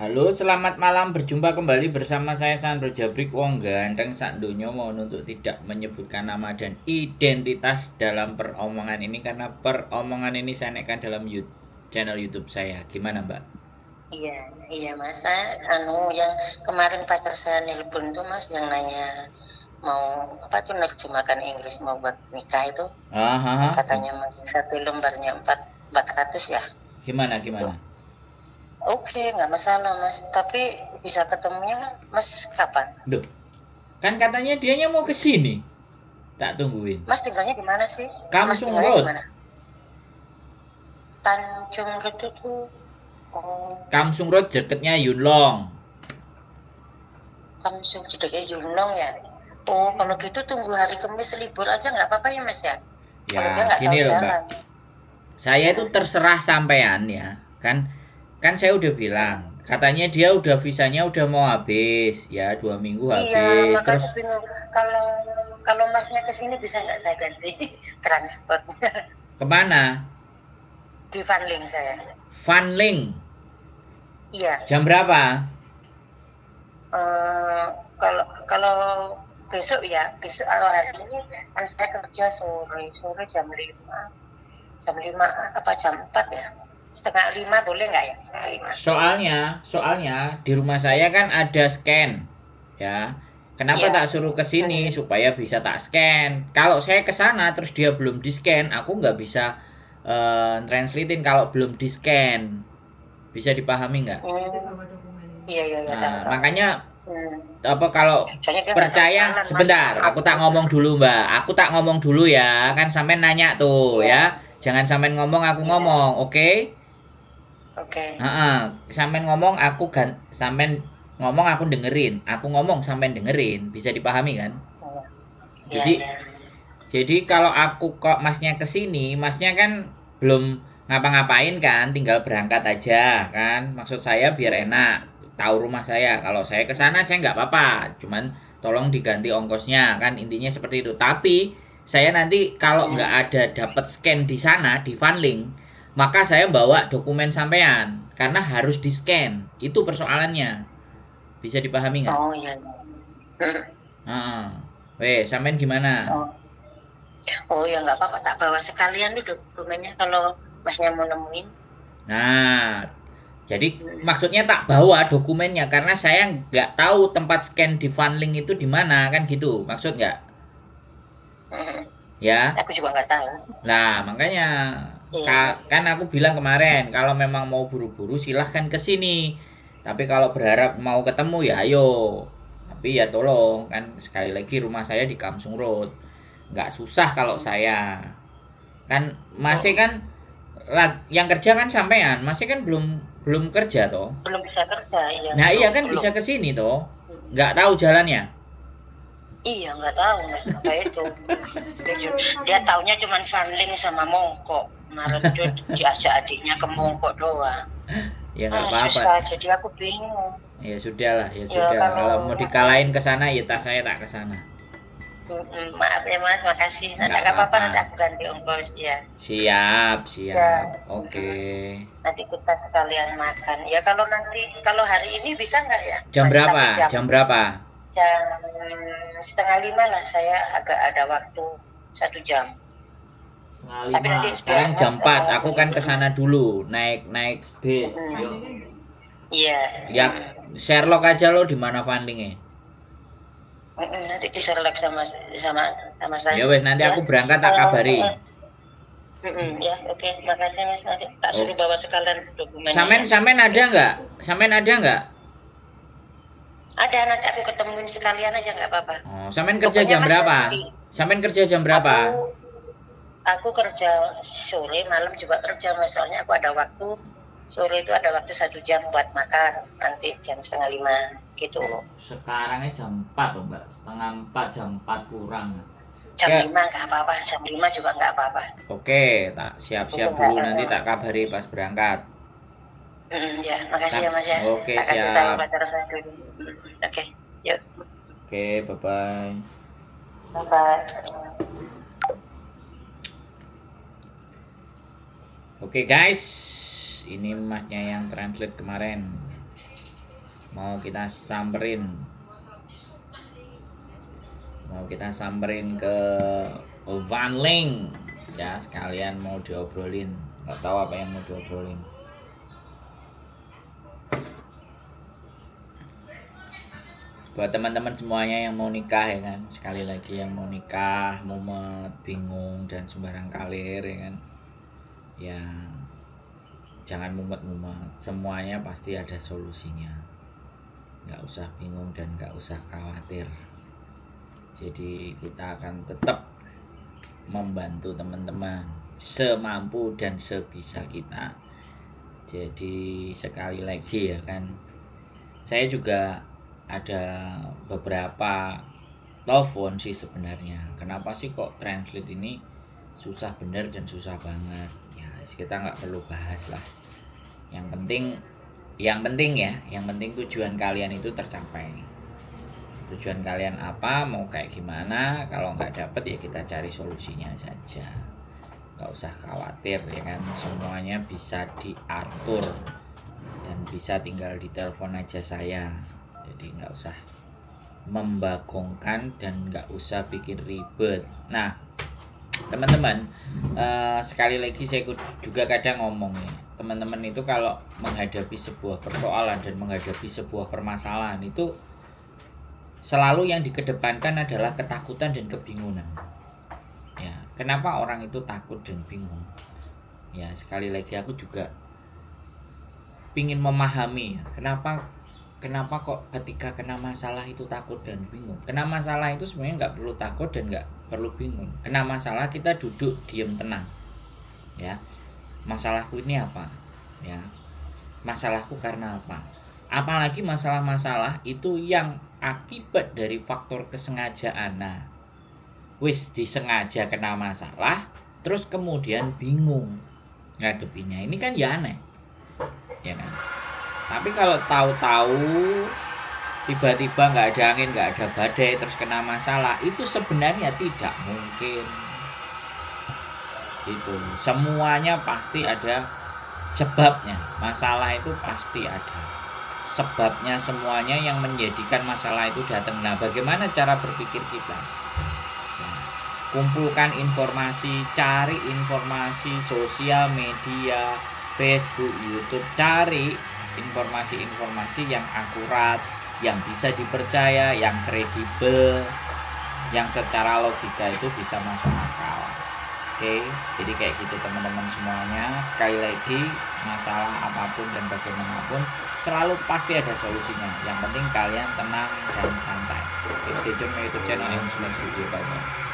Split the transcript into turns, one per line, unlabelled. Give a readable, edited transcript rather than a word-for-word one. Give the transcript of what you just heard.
Halo, selamat malam. Berjumpa kembali bersama saya Sandro Jabrik Wong Ganteng sak donya mohon untuk tidak menyebutkan nama dan identitas dalam peromongan ini karena peromongan ini saya naikkan dalam channel YouTube saya. Gimana, Mbak?
Iya, iya Mas. Yang kemarin pacar saya nelpon tuh Mas, yang nanya mau apa tuh nerjemahkan Inggris mau buat nikah itu, yang
Ah,
katanya Mas satu lembarnya 400 ya,
gimana
itu.
gimana?
Oke, nggak masalah Mas. Tapi bisa ketemunya Mas kapan?
Duh, kan katanya dianya mau ke sini. Tak tungguin.
Mas tinggalnya di mana sih? Mas
Kamsung
tinggalnya di
Road.
mana? Tanjung Redu tuh. Oh,
Kamsung Road deketnya Yunlong.
Kamsung Cideknya Junong ya. Oh, kalau gitu tunggu hari Kamis libur aja nggak apa-apa ya Mas ya? Kalau dia
Ya,
nggak tahu
gini loh, Mbak.
jalan.
Saya itu
Hmm.
terserah sampean ya. Kan saya udah bilang, katanya dia udah visanya udah mau habis ya, 2 minggu
Iya,
habis. Terus
makanya bingung. Kalau kalau masnya ke sini bisa nggak saya ganti transportnya
kemana?
di Vanling saya.
Funling.
Iya.
Jam berapa?
eh, kalau kalau besok ya, besok kalau hari ini kan saya kerja sore, sore jam lima apa jam 4 ya? Setengah lima boleh nggak ya? Setengah lima.
Soalnya di rumah saya kan ada scan, ya. Kenapa
Iya.
tak suruh ke sini
Hmm.
supaya bisa tak scan? Kalau saya ke sana terus dia belum di scan, aku nggak bisa translatein kalau belum di scan. Bisa dipahami nggak?
Iya iya iya tahu
Nah,
tahu.
makanya
Hmm.
apa kalau
Soalnya dia nggak tahu
percaya
jalan mas.
sebentar,
Maaf
aku tak ngomong dulu, Mbak. Aku tak ngomong dulu ya. Kan sampean nanya tuh
Iya
ya. Jangan sampean ngomong aku
iya.
ngomong, oke?
Oke.
Heeh, sampean ngomong sampean ngomong aku dengerin. Aku ngomong sampean dengerin. Bisa dipahami kan?
Iya iya
Jadi
iya.
jadi kalau aku kok masnya ke sini, masnya kan belum ngapa-ngapain kan, tinggal berangkat aja kan. Maksud saya biar enak tahu rumah saya. Kalau saya ke sana saya nggak apa-apa, cuman tolong diganti ongkosnya kan intinya seperti itu. Tapi saya nanti kalau nggak
Hmm.
ada dapat scan di sana di Funlink, maka saya bawa dokumen sampean karena harus di scan. Itu persoalannya. Bisa dipahami nggak?
Oh iya. Hmm.
Heeh. Weh, sampean gimana?
Oh. Oh ya nggak apa-apa, tak bawa sekalian tuh dokumennya kalau masnya mau nemuin.
Nah, jadi
Hmm.
maksudnya tak bawa dokumennya karena saya nggak tahu tempat scan di Funlink itu di mana kan gitu. Maksud nggak?
Hmm.
Ya.
Aku juga nggak tahu.
Nah, makanya
Iya iya.
kan aku bilang kemarin kalau memang mau buru-buru silahkan ke sini. Tapi kalau berharap mau ketemu ya ayo. Tapi ya tolong kan sekali lagi rumah saya di Kamsung Road. Nggak susah kalau
Hmm.
saya. Kan masih
Hmm.
kan yang kerja kan sampean, masih kan belum belum kerja toh.
Belum bisa kerja, iya
Nah iya
belum
kan
belum.
bisa ke sini toh.
Hmm.
Nggak tahu jalannya.
Iya nggak tahu mas, kayak itu. Dia taunya cuma Fanling sama Mongkok. Kemarin dia diajak adiknya ke Mongkok doang.
Ya nggak apa-apa.
Susah, jadi aku bingung.
Ya sudah lah, ya
Ya
sudah lah.
kalau
Kalau mau dikalahin ke sana ya tas saya tak ke sana.
maaf ya mas, makasih. Nanti
Nggak
nggak apa-apa,
apa-apa.
nanti aku ganti ongkos ya.
Siap,
Ya,
siap. Oke.
nanti kita sekalian makan. Ya kalau hari ini bisa nggak ya,
Jam
Mas? Tapi
berapa?
jam
Jam berapa?
jam setengah lima lah. Saya agak ada waktu 1 jam.
Setengah
Tapi
lima.
nanti biar
Sekarang
Mas
jam 4. Aku kan ke
mm,
sana dulu. Naik naik bis.
mm,
Yuk.
iya,
Ya, Sherlock aja lo di mana fundingnya.
nanti di-share sama sama sama
Ya
saya
wes nanti
ya.
aku berangkat tak
Eh,
kabari.
eh, ya, oke, makasih Mas. Nanti tak
Oh,
suruh bawa sekalian dokumennya
samen
ya.
samen
Oke.
ada nggak? Samen ada nggak?
Ada, nanti aku ketemuin sekalian aja nggak apa-apa.
Oh, samen kerja
Pokoknya
jam
Mas
berapa?
nanti
Samen kerja jam berapa?
aku aku kerja sore, malam juga kerja Mas. Soalnya aku ada waktu sore itu ada waktu 1 jam buat makan. Nanti jam setengah lima gitu.
Sekarangnya jam 4 loh, Mbak. Setengah 4, jam 4 kurang.
Jam
Oke,
5 nggak apa-apa, jam 5 juga nggak apa-apa.
oke, tak
Itu
siap-siap
nggak,
dulu nanti tak kabari pas berangkat.
ya, makasih ya Mas ya.
Oke,
Tak kasih tahu
siap.
pacar saya dulu. Oke, yuk.
Oke, bye-bye.
Bye-bye.
Oke, guys. Ini masnya yang translate kemarin. mau kita samperin ke Vanling ya, sekalian mau diobrolin. Nggak tahu apa yang mau diobrolin. Buat teman-teman semuanya yang mau nikah ya kan, sekali lagi yang mau nikah, mumet, bingung dan sembarang kalir ya kan, ya jangan mumet-mumet, semuanya pasti ada solusinya. Nggak usah bingung dan nggak usah khawatir. Jadi kita akan tetap membantu teman-teman semampu dan sebisa kita. Jadi sekali lagi ya kan, saya juga ada beberapa telepon sih sebenarnya. Kenapa sih kok translate ini susah bener dan susah banget? Ya kita nggak perlu bahas lah. Yang penting tujuan kalian itu tercapai. Tujuan kalian apa, mau kayak gimana, kalau nggak dapet ya kita cari solusinya saja. Nggak usah khawatir ya kan, semuanya bisa diatur dan bisa tinggal ditelepon aja saya. Jadi nggak usah membagongkan dan nggak usah bikin ribet. Nah teman-teman, sekali lagi saya juga kadang ngomong ya, teman-teman itu kalau menghadapi sebuah persoalan dan menghadapi sebuah permasalahan itu selalu yang dikedepankan adalah ketakutan dan kebingungan. Ya, kenapa orang itu takut dan bingung? Ya, sekali lagi aku juga pingin memahami ya, kenapa kok ketika kena masalah itu takut dan bingung. Kena masalah itu sebenarnya nggak perlu takut dan nggak perlu bingung. Kena masalah kita duduk diam tenang. Ya, masalahku ini apa? Ya, masalahku karena apa? Apalagi masalah-masalah itu yang akibat dari faktor kesengajaan. Nah, wis disengaja kena masalah, terus kemudian bingung ngadepinya. Ini kan ya aneh, ya kan? Tapi kalau tahu-tahu tiba-tiba nggak ada angin, nggak ada badai, terus kena masalah, itu sebenarnya tidak mungkin. Itu semuanya pasti ada sebabnya. Masalah itu pasti ada sebabnya, semuanya yang menjadikan masalah itu datang. Nah, bagaimana cara berpikir kita? Nah, kumpulkan informasi, cari informasi, sosial media, Facebook, YouTube, cari informasi-informasi yang akurat, yang bisa dipercaya, yang kredibel, yang secara logika itu bisa masuk akal. Oke, jadi kayak gitu teman-teman semuanya. Sekali lagi, masalah apapun dan bagaimanapun selalu pasti ada solusinya. Yang penting kalian tenang dan santai. Stay tune YouTube channel yang sudah video. Bye.